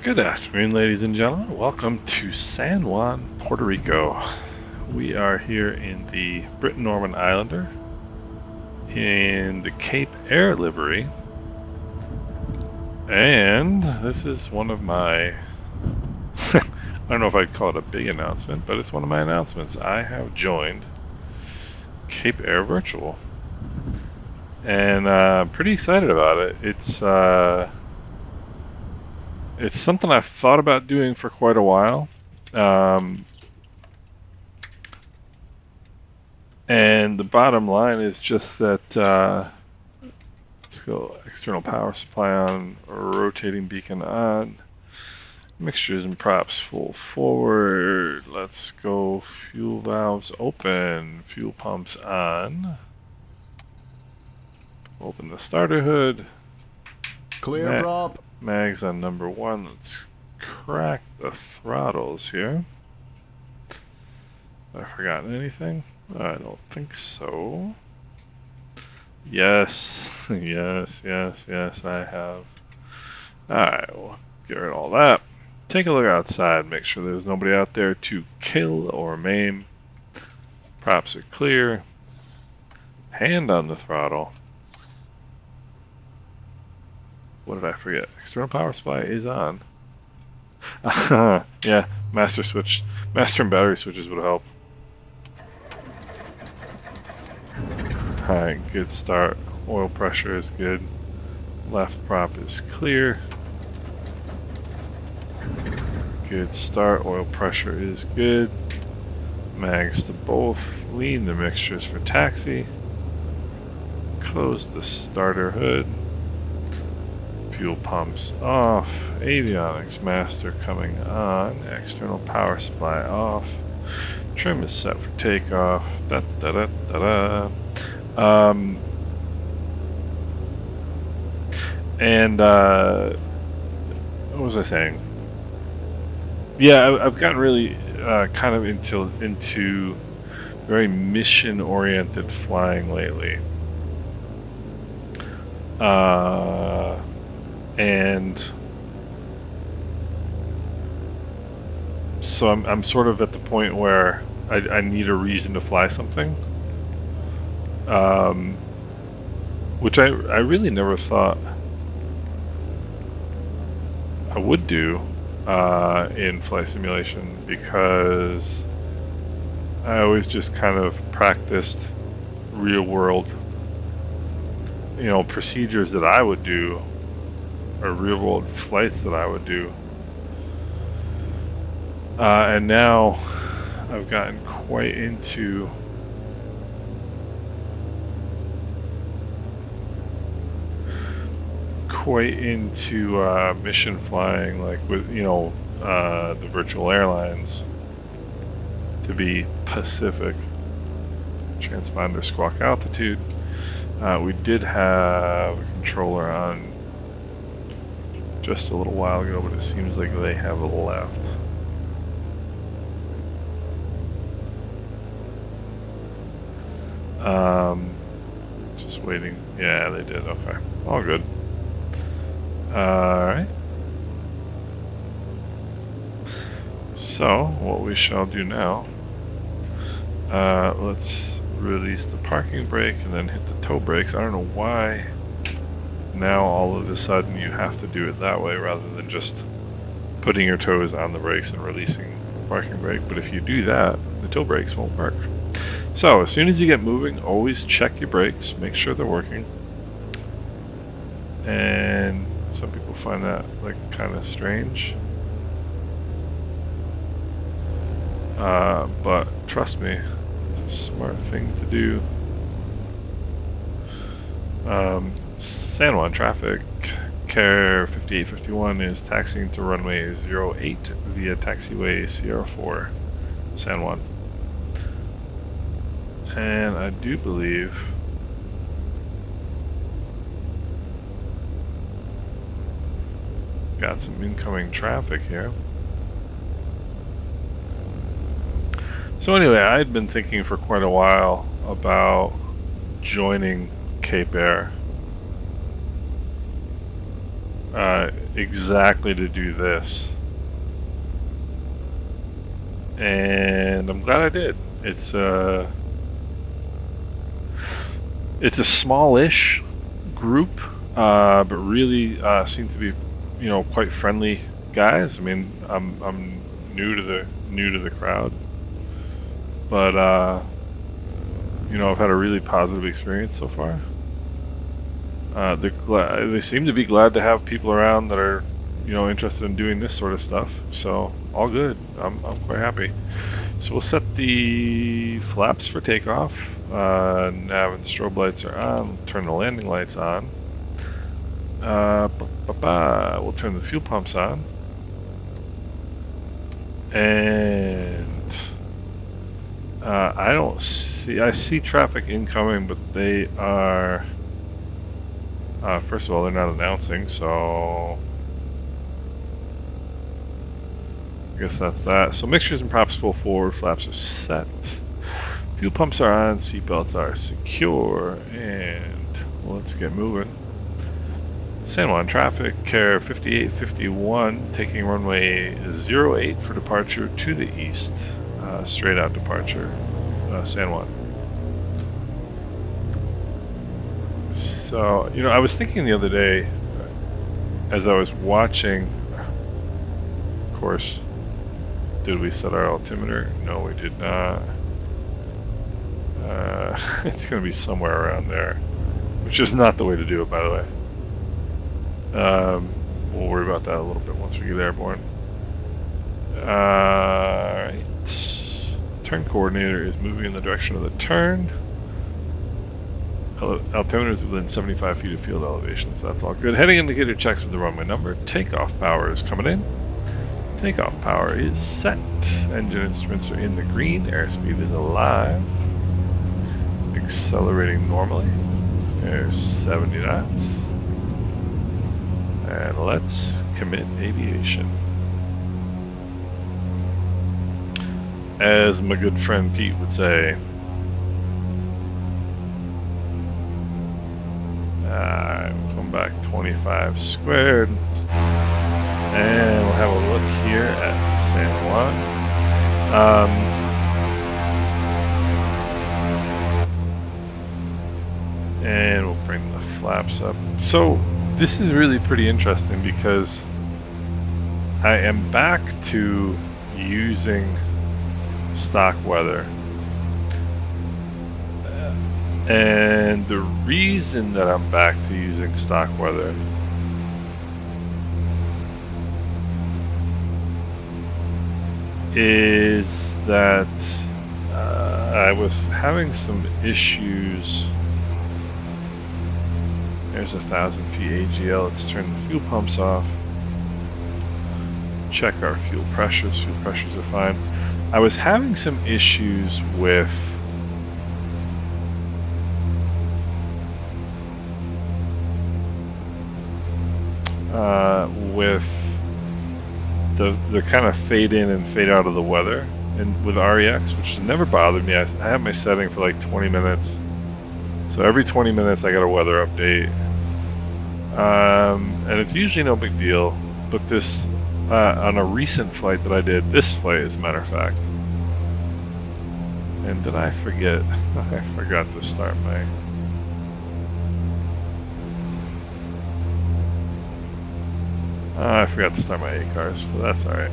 Good afternoon, ladies and gentlemen. Welcome to San Juan, Puerto Rico. We are here in the Britain Norman Islander in the Cape Air livery. And this is one of my, I don't know if I'd call it a big announcement, but it's one of my announcements. I have joined Cape Air Virtual. And I'm pretty excited about it. It's something I've thought about doing for quite a while. And the bottom line is just that, let's go external power supply on, rotating beacon on, mixtures and props full forward. Let's go fuel valves open, fuel pumps on. Open the starter hood. Clear, prop. Mags on number 1. Let's crack the throttles here. Have I forgotten anything? I don't think so. Yes, yes, I have. Alright, we'll get rid of all that. Take a look outside, make sure there's nobody out there to kill or maim. Props are clear. Hand on the throttle. What did I forget? External power supply is on. Yeah, master and battery switches would help. Alright, good start. Oil pressure is good. Left prop is clear. Good start. Oil pressure is good. Mags to both. Lean the mixtures for taxi. Close the starter hood. Fuel pumps off. Avionics master coming on. External power supply off. Trim is set for takeoff. Da da da da da. What was I saying? Yeah, I've gotten really kind of into very mission-oriented flying lately, and so I'm sort of at the point where I need a reason to fly something. Which I really never thought I would do in flight simulation, because I always just kind of practiced real world, procedures that I would do, or real world flights that I would do. And now I've gotten quite into mission flying, like with the virtual airlines, to be Pacific. Transponder squawk altitude. We did have a controller on just a little while ago, but it seems like they have left. Just waiting. Yeah, they did. Okay, all good. Alright. So, what we shall do now, let's release the parking brake and then hit the toe brakes. I don't know why now all of a sudden you have to do it that way rather than just putting your toes on the brakes and releasing the parking brake, but if you do that, the toe brakes won't work. So, as soon as you get moving, always check your brakes, make sure they're working. And some people find that like kind of strange, but trust me, it's a smart thing to do. San Juan traffic, Care 5851 is taxiing to runway 08 via taxiway Sierra 4, San Juan. And I do believe got some incoming traffic here. So anyway, I had been thinking for quite a while about joining Cape Air. exactly to do this. And I'm glad I did. It's a smallish group, but really seem to be, quite friendly guys. I mean, I'm new to the crowd, but I've had a really positive experience so far. They seem to be glad to have people around that are, interested in doing this sort of stuff. So all good. I'm quite happy. So we'll set the flaps for takeoff. Nav and strobe lights are on. We'll turn the landing lights on. We'll turn the fuel pumps on. And I see traffic incoming, but they are, first of all, they're not announcing, so I guess that's that. So mixtures and props full forward, flaps are set. Fuel pumps are on, seatbelts are secure, and let's get moving. San Juan traffic, Care 5851, taking runway 08 for departure to the east. Straight out departure, San Juan. So, I was thinking the other day, as I was watching, of course, did we set our altimeter? No, we did not. It's going to be somewhere around there, which is not the way to do it, by the way. We'll worry about that a little bit once we get airborne. Alright. Turn coordinator is moving in the direction of the turn. Altimeter is within 75 feet of field elevation, so that's all good. Heading indicator checks with the runway number. Takeoff power is coming in. Takeoff power is set. Engine instruments are in the green. Airspeed is alive. Accelerating normally. There's 70 knots. And let's commit aviation. As my good friend Pete would say, we'll come back 25 squared. And we'll have a look here at San Juan. And we'll bring the flaps up. So this is really pretty interesting because I am back to using stock weather. And the reason that I'm back to using stock weather is that I was having some issues. There's 1,000 feet AGL. Let's turn the fuel pumps off. Check our fuel pressures. Fuel pressures are fine. I was having some issues with the kind of fade in and fade out of the weather, and with REX, which has never bothered me. I have my setting for like 20 minutes, so every 20 minutes I got a weather update, and it's usually no big deal. But this on a recent flight that I did, this flight as a matter of fact, and did I forget? I forgot to start my. I forgot to start my ACARs, but that's all right.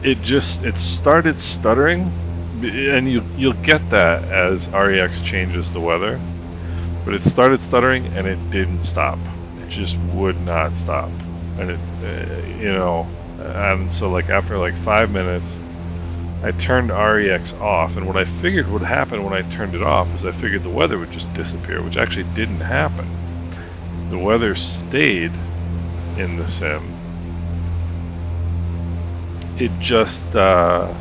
It started stuttering, and you'll get that as REX changes the weather. But it started stuttering and it didn't stop. It just would not stop, and it, and so like after like 5 minutes, I turned REX off, and what I figured would happen when I turned it off is I figured the weather would just disappear, which actually didn't happen. The weather stayed in the sim. It just didn't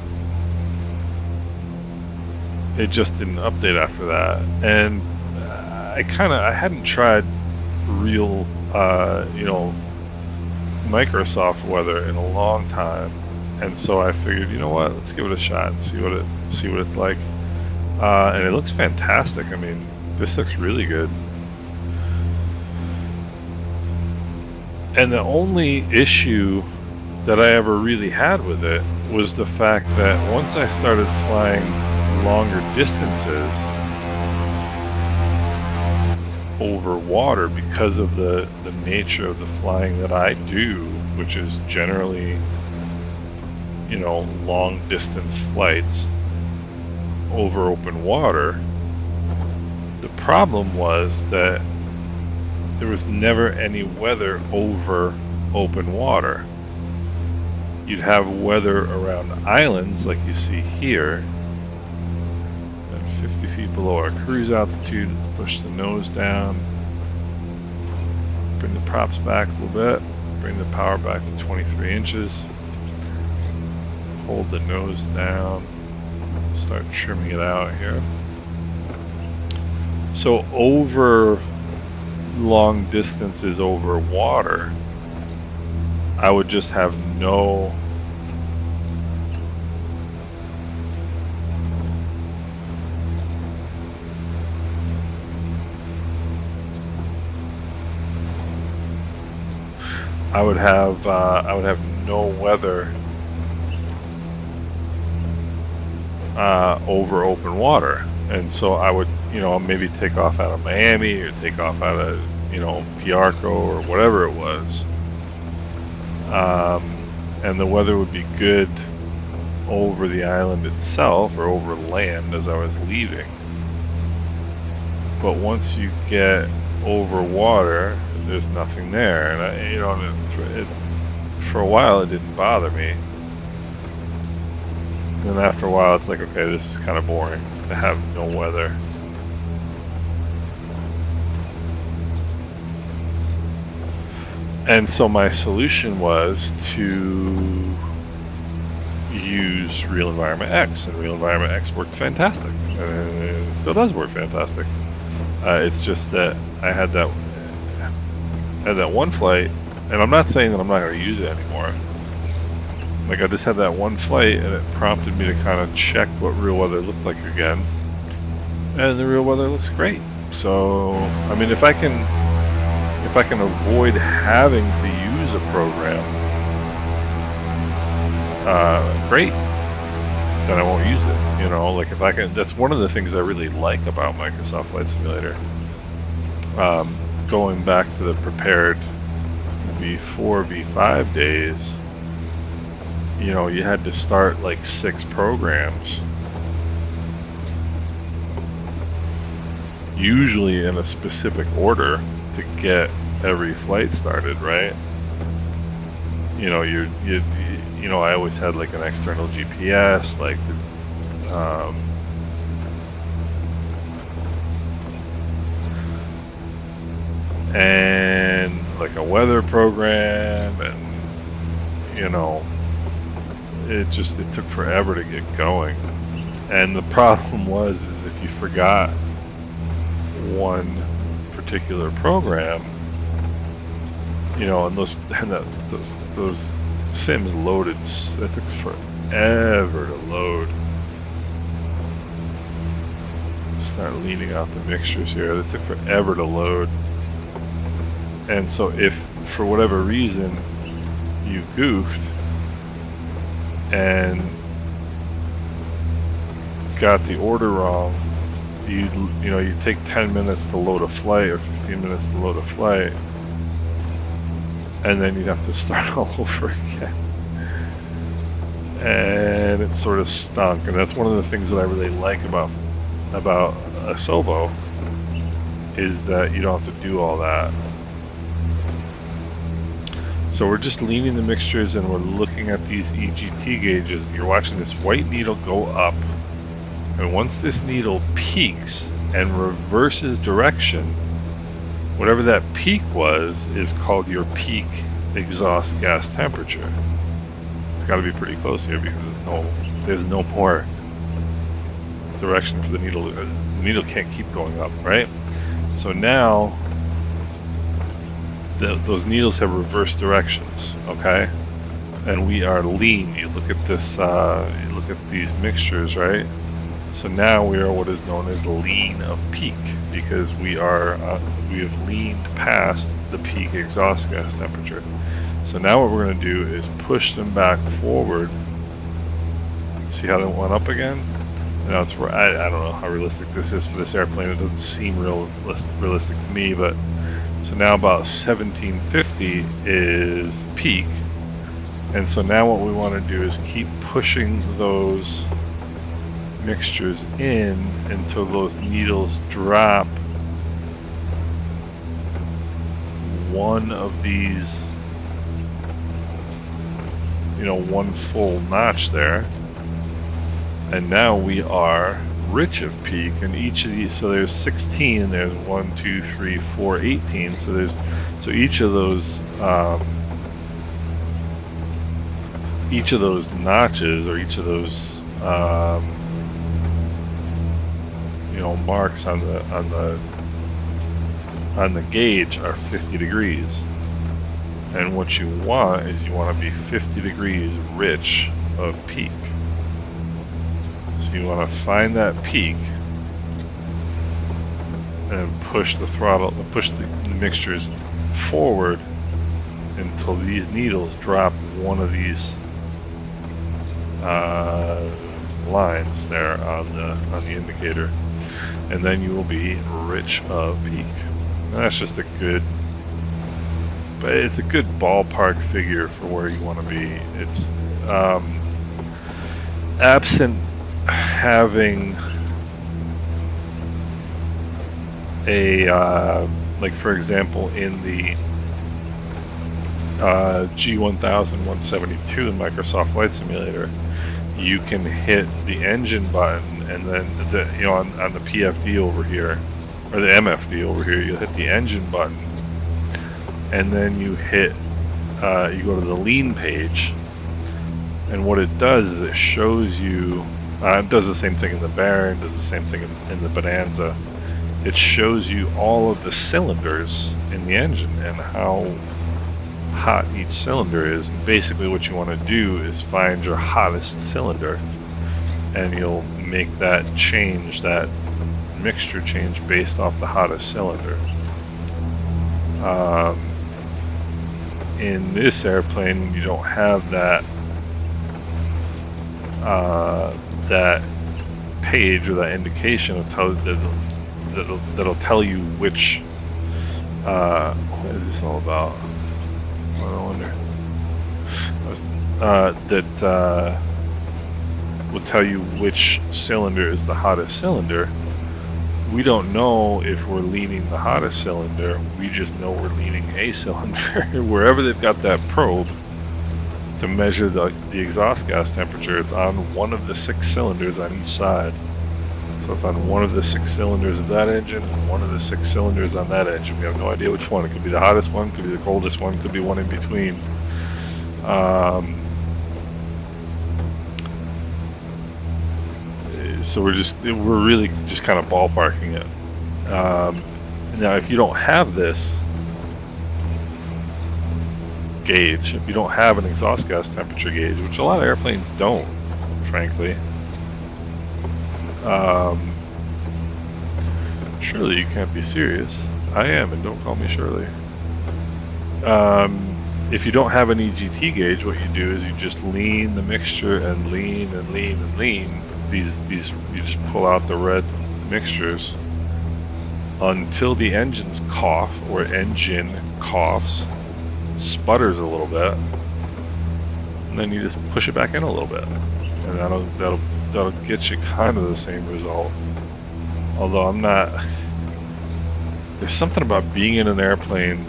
update after that, and I hadn't tried real Microsoft weather in a long time, and so I figured, you know what, let's give it a shot and see what it's like, and it looks fantastic. I mean, this looks really good. And the only issue that I ever really had with it was the fact that once I started flying longer distances over water, because of the nature of the flying that I do, which is generally, you know, long distance flights over open water, the problem was that there was never any weather over open water. You'd have weather around islands like you see here, and 50 feet below our cruise altitude. Let's push the nose down, bring the props back a little bit, bring the power back to 23 inches, hold the nose down, start trimming it out here. So over long distances over water, I would just have no I would have no weather over open water, and so I would, you know, maybe take off out of Miami or take off out of, you know, Piarco or whatever it was, and the weather would be good over the island itself or over land as I was leaving. But once you get over water, there's nothing there, and I, you know, for a while it didn't bother me. And after a while, it's like, okay, this is kind of boring to have no weather. And so my solution was to use Real Environment X, and Real Environment X worked fantastic, and it still does work fantastic. It's just that I had that one flight, and I'm not saying that I'm not going to use it anymore. Like, I just had that one flight, and it prompted me to kind of check what real weather looked like again, and the real weather looks great. So, I mean, if I can avoid having to use a program, great. Then I won't use it. You know, like if I can. That's one of the things I really like about Microsoft Flight Simulator. Going back to the prepared V4, V5 days, you know, you had to start like 6 programs, usually in a specific order, to get every flight started, right? You know, you know, I always had like an external GPS, like the, and like a weather program, and you know, it took forever to get going. And the problem was is if you forgot one particular program, you know, and those sims loaded, it took forever to load. Start leaning out the mixtures here. It took forever to load. And so if for whatever reason you goofed and got the order wrong, you know, you take 10 minutes to load a flight or 15 minutes to load a flight, and then you'd have to start all over again. And it sort of stunk. And that's one of the things that I really like about a Sovo, is that you don't have to do all that. So we're just leaning the mixtures, and we're looking at these EGT gauges, and you're watching this white needle go up. And once this needle peaks and reverses direction, whatever that peak was is called your peak exhaust gas temperature. It's got to be pretty close here because there's no more direction for the needle. The needle can't keep going up, right? So now those needles have reversed directions, okay? And we are lean. You look at this. You look at these mixtures, right? So now we are what is known as lean of peak, because we have leaned past the peak exhaust gas temperature. So now what we're going to do is push them back forward. See how they went up again? Now it's I don't know how realistic this is for this airplane. It doesn't seem realistic to me, but so now about 1750 is peak, and so now what we want to do is keep pushing those mixtures in until those needles drop one of these, one full notch there. And now we are rich of peak, and each of these, so there's 16, there's 1, 2, 3, 4, 18, so each of those notches, or each of those marks on the gauge are 50 degrees. And what you want is you want to be 50 degrees rich of peak. So you want to find that peak and push the throttle, push the mixtures forward until these needles drop one of these lines there on the indicator, and then you will be rich of peak. And that's just it's a good ballpark figure for where you want to be. It's absent having a like, for example, in the G1000-172 in Microsoft Flight Simulator, you can hit the engine button, and then on the PFD over here, or the MFD over here, you'll hit the engine button, and then you hit you go to the lean page, and what it does is it shows you, it does the same thing in the Baron, does the same thing in the Bonanza. It shows you all of the cylinders in the engine and how hot each cylinder is. And basically what you want to do is find your hottest cylinder, and you'll make that change, that mixture change, based off the hottest cylinder. In this airplane, you don't have that that page or that indication that'll tell you which. What is this all about? I wonder. That will tell you which cylinder is the hottest cylinder. We don't know if we're leaning the hottest cylinder. We just know we're leaning a cylinder. Wherever they've got that probe to measure the exhaust gas temperature, it's on one of the 6 cylinders on each side. So it's on one of the 6 cylinders of that engine and one of the 6 cylinders on that engine. We have no idea which one. It could be the hottest one, could be the coldest one, could be one in between. So we're really just kind of ballparking it. Now, if you don't have this gauge, if you don't have an exhaust gas temperature gauge, which a lot of airplanes don't, frankly, Shirley, you can't be serious. I am, and don't call me Shirley. If you don't have an EGT gauge, what you do is you just lean the mixture and lean and lean and lean. These you just pull out the red mixtures until the engines cough, or engine coughs, sputters a little bit, and then you just push it back in a little bit, and that'll get you kind of the same result. Although there's something about being in an airplane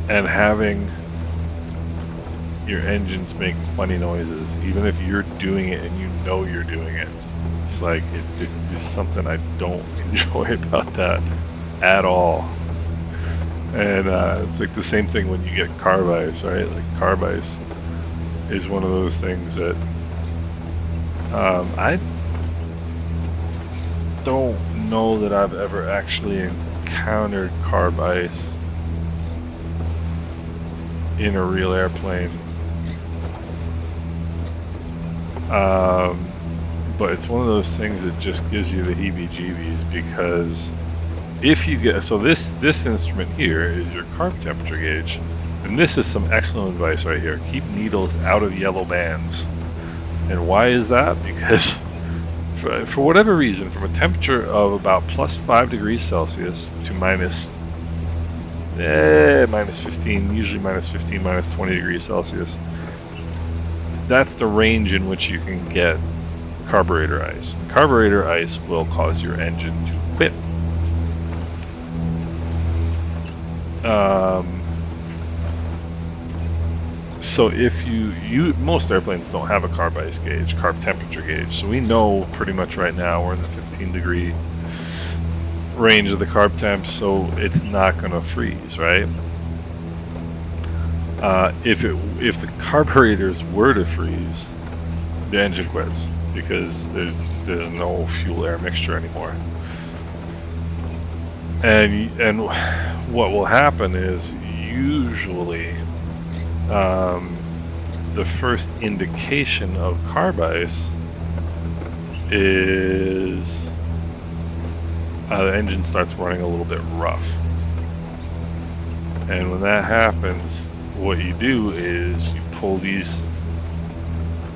and having your engines make funny noises, even if you're doing it and you know you're doing it. It's like, it's just something I don't enjoy about that at all. And it's like the same thing when you get carb ice, right? Like, carb ice is one of those things that I don't know that I've ever actually encountered carb ice in a real airplane. but it's one of those things that just gives you the heebie-jeebies, because if you get, so this instrument here is your carb temperature gauge, and this is some excellent advice right here. Keep needles out of yellow bands. And why is that? Because for whatever reason, from a temperature of about plus 5 degrees Celsius to minus 15, usually minus 15, minus 20 degrees Celsius, that's the range in which you can get carburetor ice. Carburetor ice will cause your engine to quit. So if most airplanes don't have a carb ice gauge, carb temperature gauge. So we know pretty much right now we're in the 15 degree range of the carb temp, so it's not going to freeze, right? If the carburetors were to freeze, the engine quits, because there's no fuel air mixture anymore. And what will happen is usually the first indication of carb ice is the engine starts running a little bit rough. And when that happens, what you do is you pull these,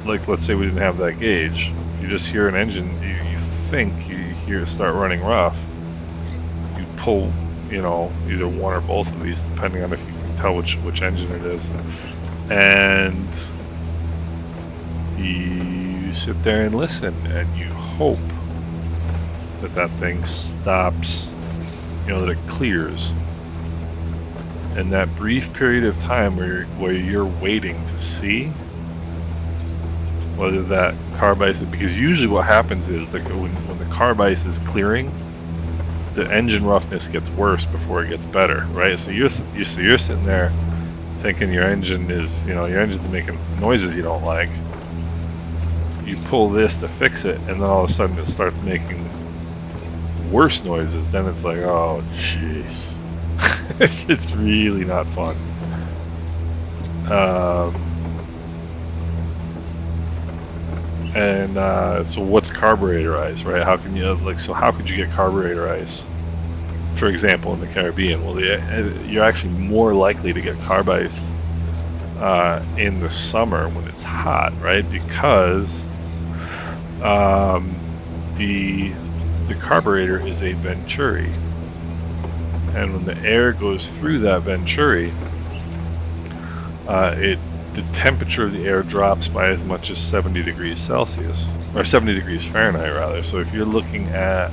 like let's say we didn't have that gauge, you just hear an engine, you think you hear it start running rough, you pull, you know, either one or both of these, depending on if you can tell which engine it is, and you sit there and listen, and you hope that thing stops, you know, that it clears. And that brief period of time where you're waiting to see whether that carb ice, because usually what happens is that when the carb ice is clearing, the engine roughness gets worse before it gets better, right? So you're sitting there thinking your engine is, you know, your engine's making noises you don't like. You pull this to fix it, and then all of a sudden it starts making worse noises. Then it's like, oh jeez. It's really not fun. So what's carburetor ice, right? How can you, like, so how could you get carburetor ice, for example, in the Caribbean? Well, you're actually more likely to get carb ice in the summer when it's hot, right? Because the carburetor is a venturi, and when the air goes through that venturi, the temperature of the air drops by as much as 70 degrees Celsius, or 70 degrees Fahrenheit rather. So if you're looking at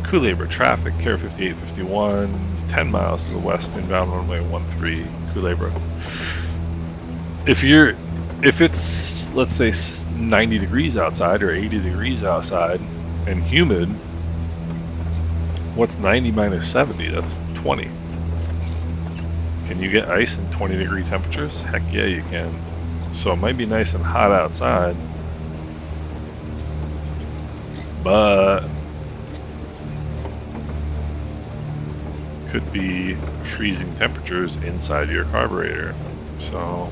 Culebra traffic, Care 5851, 10 miles to the west, inbound runway 13, Culebra. If it's, let's say, 90 degrees outside or 80 degrees outside and humid, what's 90 minus 70? That's 20. Can you get ice in 20 degree temperatures? Heck yeah, you can. So it might be nice and hot outside, but could be freezing temperatures inside your carburetor. So,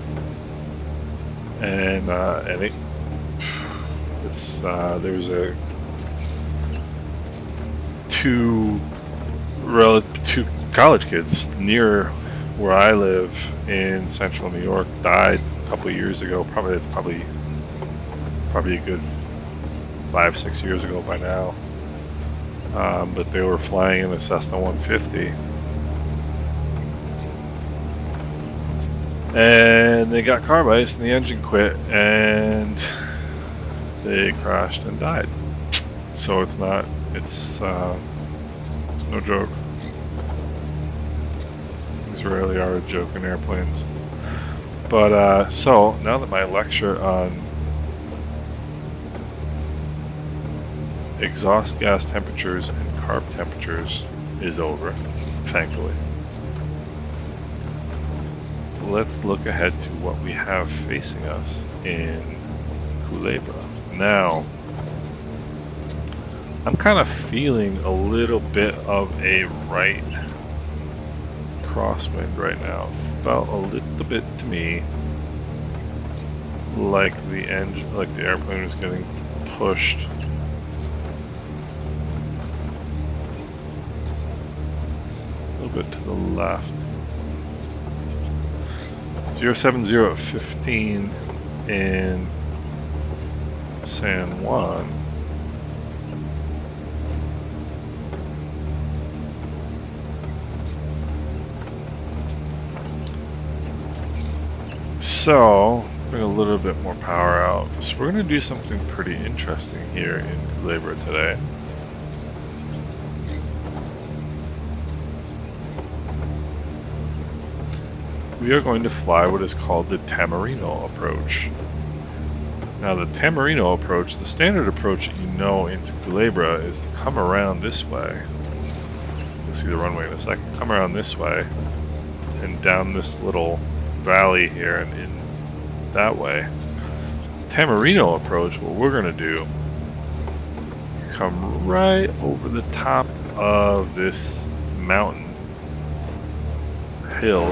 and there's two college kids near where I live in central New York died a couple of years ago. Probably a good 5-6 years ago by now. But they were flying in a Cessna 150, and they got carb ice and the engine quit and they crashed and died. So it's no joke. These rarely are a joke in airplanes. But so now that my lecture on exhaust gas temperatures and carb temperatures is over, thankfully, let's look ahead to what we have facing us in Culebra. Now, I'm kind of feeling a little bit of a right crosswind right now. Felt a little bit to me like the engine, like the airplane was getting pushed. A little bit to the left. 070 at 15 in San Juan. So, bring a little bit more power out. So we're going to do something pretty interesting here in Culebra today. We are going to fly what is called the Tamarindo approach. Now the Tamarindo approach, the standard approach that you know into Culebra is to come around this way. You'll see the runway in a second. Come around this way and down this little valley here and in that way. Tamarindo approach, what we're going to do, come right over the top of this mountain hill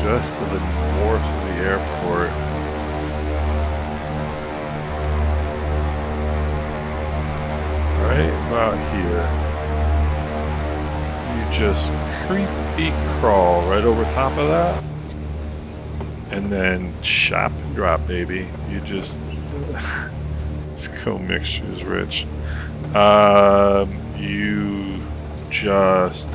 just to the north of the airport. Right about here. You just creepy crawl right over top of that. And then chop and drop, baby. You just... Let's go mixtures, Rich. You just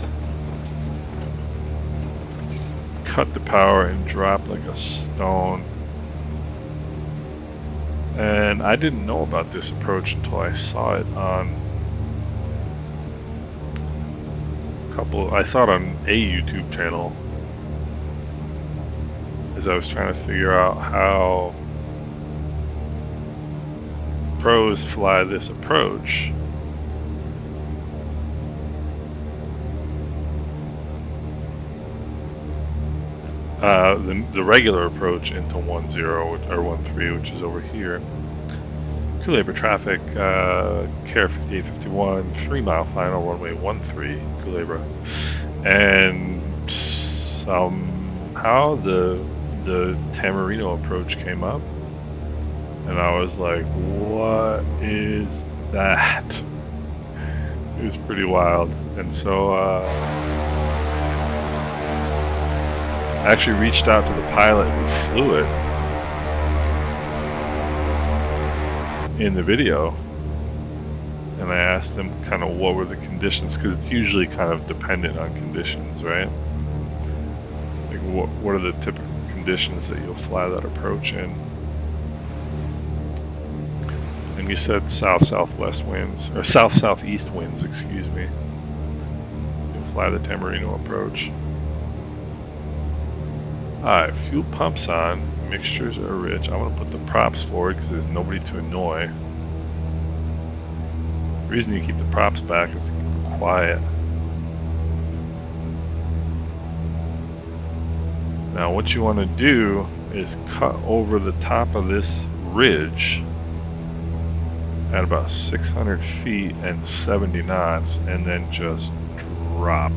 cut the power and drop like a stone. And I didn't know about this approach until I saw it on I saw it on a YouTube channel as I was trying to figure out how pros fly this approach. The regular approach into 10 or 13, which is over here. Culebra traffic, Care 5851, 3 mile final, runway 13, Culebra. And somehow the Tamarindo approach came up, and I was like, what is that? It was pretty wild. And so I actually reached out to the pilot who flew it in the video, and I asked him kind of what were the conditions, because it's usually kind of dependent on conditions, right? Like what are the typical conditions that you'll fly that approach in? And you said south-southwest winds, or south-southeast winds, excuse me. You'll fly the Tamarindo approach. Alright, fuel pumps on, mixtures are rich. I'm going to put the props forward because there's nobody to annoy. The reason you keep the props back is to keep it quiet. Now what you want to do is cut over the top of this ridge at about 600 feet and 70 knots and then just drop.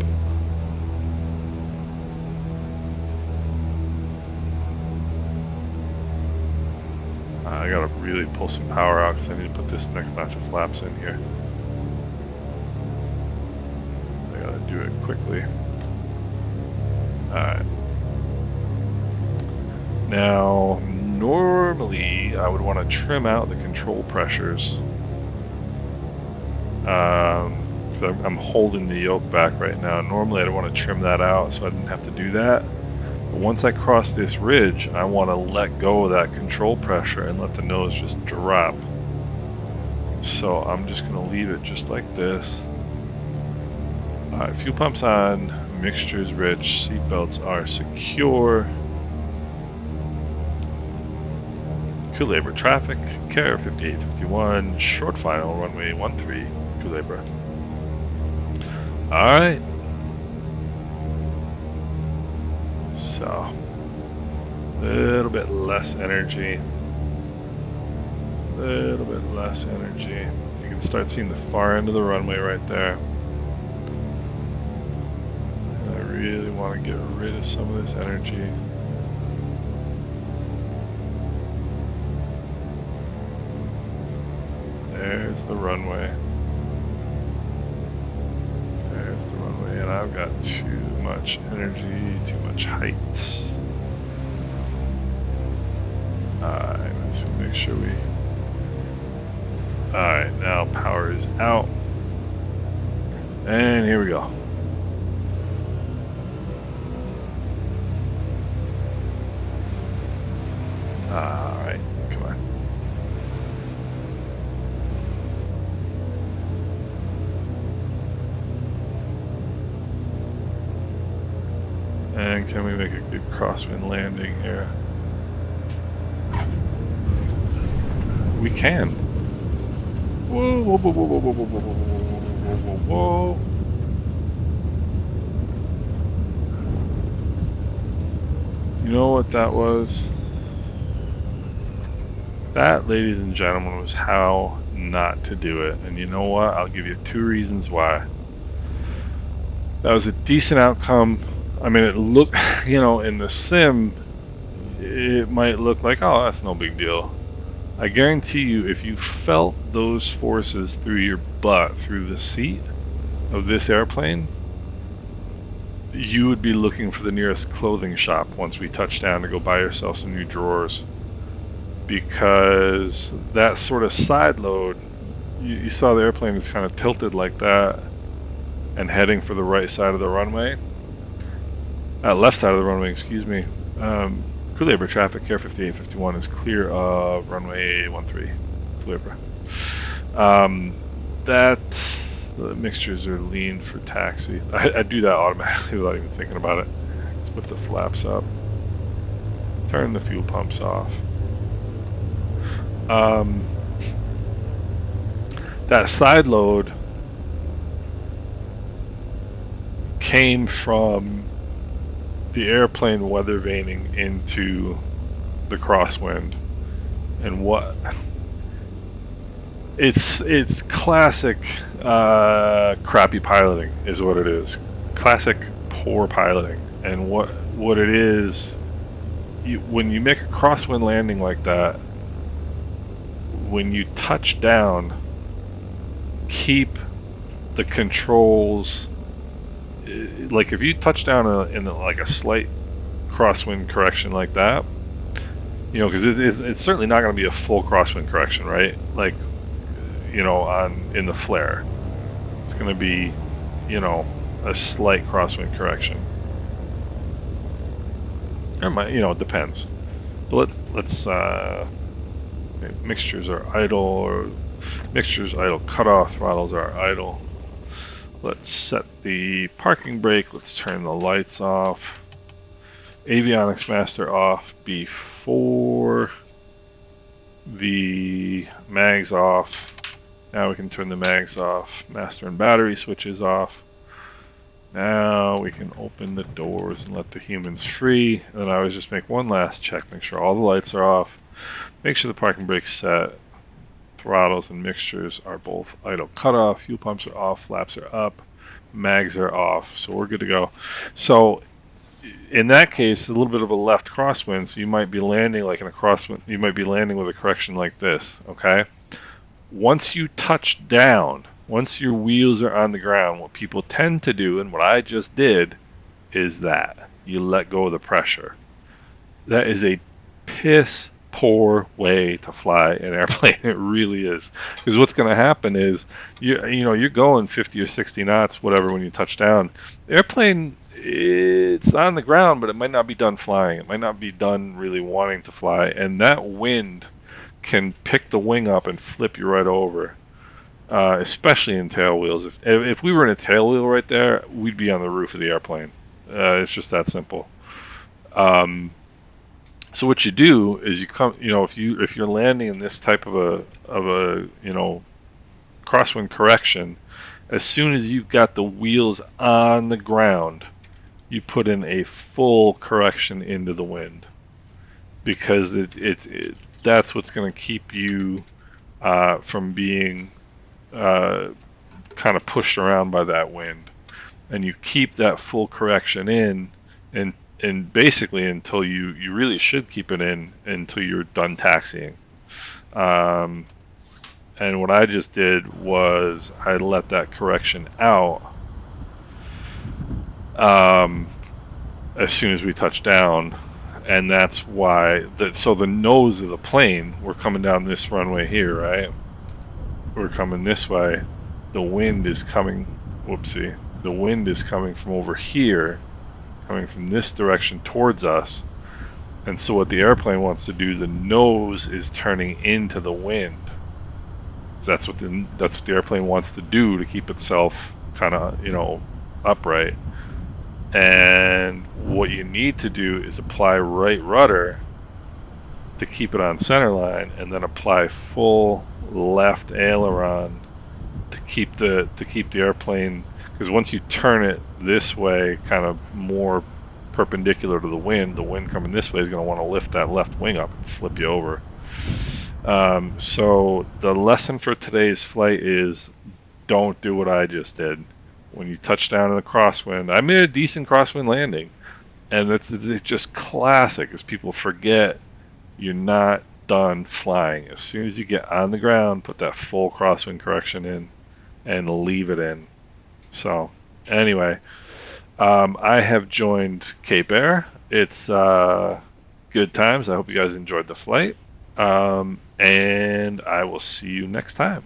I gotta really pull some power out because I need to put this next notch of flaps in here. I gotta do it quickly. Alright. Now, normally I would want to trim out the control pressures. I'm holding the yoke back right now. Normally I'd want to trim that out so I didn't have to do that. But once I cross this ridge, I want to let go of that control pressure and let the nose just drop. So I'm just going to leave it just like this. Alright, fuel pumps on, mixtures rich, seatbelts are secure. Culebra traffic, Care 5851, short final, runway 13, Culebra. Alright. So, a little bit less energy. A little bit less energy. You can start seeing the far end of the runway right there. I really want to get rid of some of this energy. There's the runway. There's the runway, and I've got too much energy, too much height. Alright, let's make sure we... Alright, now power is out. And here we go. Alright, come on. And can we make a good crosswind landing here? We can. Whoa, whoa, whoa, whoa, whoa, whoa, whoa, whoa, whoa, whoa, whoa, whoa. You know what that was? That, ladies and gentlemen, was how not to do it. And you know what? I'll give you 2 reasons why. That was a decent outcome. I mean, it looked, you know, in the sim, it might look like, oh, that's no big deal. I guarantee you, if you felt those forces through your butt, through the seat of this airplane, you would be looking for the nearest clothing shop once we touch down to go buy yourself some new drawers. Because that sort of side load, you saw the airplane is kind of tilted like that and heading for the right side of the runway. Left side of the runway, excuse me. Culebra traffic, Air 5851 is clear of runway 13, Culebra. The mixtures are lean for taxi. I do that automatically without even thinking about it. Let's put the flaps up. Turn the fuel pumps off. That side load came from the airplane weather vaning into the crosswind, and what it's classic crappy piloting is what it is. Classic poor piloting. And what it is, when you make a crosswind landing like that, when you touch down, keep the controls. Like if you touch down in like a slight crosswind correction like that, you know, because it's certainly not going to be a full crosswind correction, right? Like, you know, in the flare, it's going to be, you know, a slight crosswind correction. It might, you know, it depends. But let's mixtures are idle, or mixtures idle, cutoff throttles are idle. Let's set the parking brake. Let's turn the lights off. Avionics master off before the mags off. Now we can turn the mags off. Master and battery switches off. Now we can open the doors and let the humans free. And then I always just make one last check. Make sure all the lights are off. Make sure the parking brake's set. Throttles and mixtures are both idle cutoff. Fuel pumps are off. Flaps are up. Mags are off. So we're good to go. So in that case, a little bit of a left crosswind. So you might be landing like in a crosswind. You might be landing with a correction like this. Okay. Once you touch down, once your wheels are on the ground, what people tend to do, and what I just did, is that you let go of the pressure. That is a piss poor way to fly an airplane. It really is, because what's going to happen is you're going 50 or 60 knots, whatever, when you touch down. The airplane, it's on the ground, but it might not be done flying. It might not be done really wanting to fly, and that wind can pick the wing up and flip you right over, especially in tail wheels. If we were in a tail wheel right there, we'd be on the roof of the airplane. It's just that simple. So what you do is you come, if you're landing in this type of a crosswind correction, as soon as you've got the wheels on the ground, you put in a full correction into the wind, because that's what's going to keep you from being kind of pushed around by that wind. and you keep that full correction in, and basically until you really should keep it in until you're done taxiing. And what I just did was I let that correction out as soon as we touched down, and that's why so the nose of the plane, we're coming down this runway here, right? We're coming this way. The wind is coming, whoopsie, the wind is coming from over here, coming from this direction towards us. And so what the airplane wants to do, the nose is turning into the wind. That's what the airplane wants to do to keep itself kind of, upright. And what you need to do is apply right rudder to keep it on center line, and then apply full left aileron to keep the airplane, because once you turn it this way, kind of more perpendicular to the wind coming this way is going to want to lift that left wing up and flip you over. So the lesson for today's flight is don't do what I just did. When you touch down in the crosswind, I made a decent crosswind landing, and it's just classic, as people forget you're not done flying. As soon as you get on the ground, put that full crosswind correction in and leave it in. So anyway, I have joined Cape Air. It's good times. I hope you guys enjoyed the flight, and I will see you next time.